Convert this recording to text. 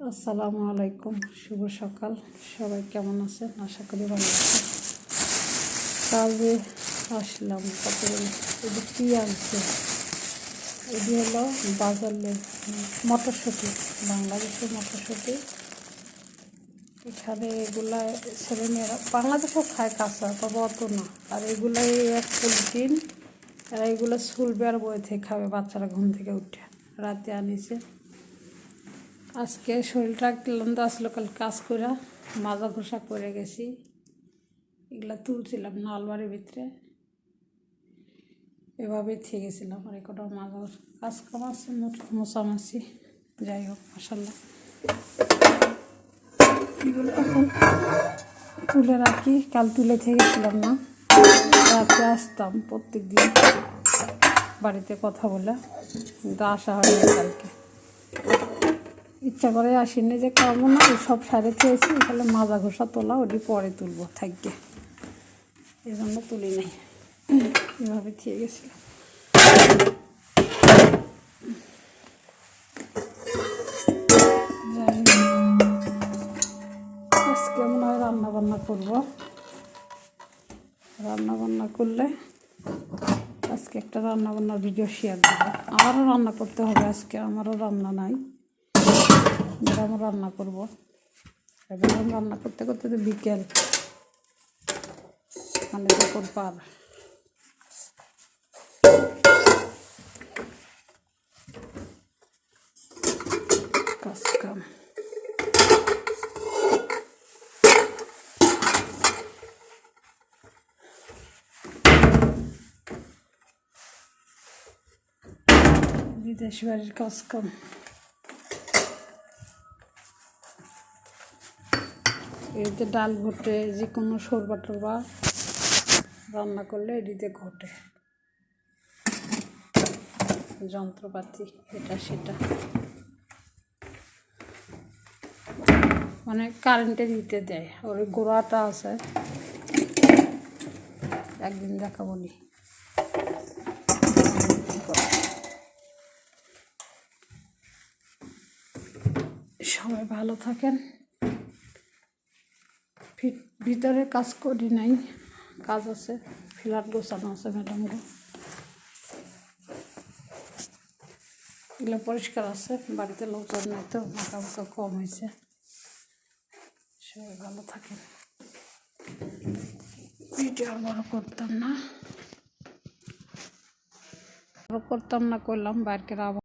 আসসালামু আলাইকুম, শুভ সকাল। সবাই কেমন আছেন? আশা করি ভালো আছেন। কাজে আসলাম, তারপরে এটি কী আনছে, এটি হলো বাজারে মটরশুঁটি, বাংলাদেশের মটরশুঁটি। এখানে এগুলা ছেলেমেয়েরা বাংলাদেশেও খায় কাঁচা, তবে অত না। আর এগুলাই এক পলিথিন, আর এগুলো ছুলবে আর বয়ে থেকে খাবে বাচ্চারা ঘুম থেকে উঠে। রাতে আনিছে। আজকে শরীরটা ক্লান্ত আসলো, কাল কাজ করে মাজা ঘষা করে গেছি। এগুলা তুলছিলাম না আলমারির ভিতরে, এভাবে থেকে গেছিলাম। আর একটা মাজা কাজ কাম আছে, মোছামাছি। যাই হোক, মাশাআল্লাহ এগুলো এখন তুলে রাখি। কাল তুলে থেকেছিলাম না, রাতে আসতাম প্রত্যেক দিন বাড়িতে কথা বলে, কিন্তু আসা হয়নি কালকে। ইচ্ছা করে আসিনি যে করবো না, সব সারে খেয়েছি। তাহলে মাজা ঘষা তোলা ওটি পরে তুলবো থাকবে, এই জন্য তুলি নাই, এভাবে খেয়ে গেছিলাম। আজকে মনে হয় রান্নাবান্না করবো। রান্নাবান্না করলে আজকে একটা রান্নাবান্নার ভিডিও শেয়ার দেবো। আমারও রান্না করতে হবে আজকে, আমারও রান্না নাই, আমার রান্না করবো। এবং রান্না করতে করতে তো বিকেল, মানে দুপুর পার। কাজ কাম বিদেশ বাড়ির কাজ কাম। এতে ডাল ঘটে, যে কোনো শোরবা টোরবা রান্না করলে এটিতে ঘটে। যন্ত্রপাতি এটা সেটা, মানে কারেন্টে দিতে দেয়। ওর গোড়াটা আছে, একদিন দেখাবো নি। সবাই ভালো থাকেন। ভিতরে কাজ করি নাই, কাজ আছে, ফ্ল্যাট গোছানো আছে ম্যাডামরা। এগুলো পরিষ্কার আছে, বাড়িতে লোকজন নাই তো, মাথা মাথা কম হয়েছে। সবাই ভালো থাকেন। ভিডিও আর বড় করতাম না করলাম, বাইরকে আবার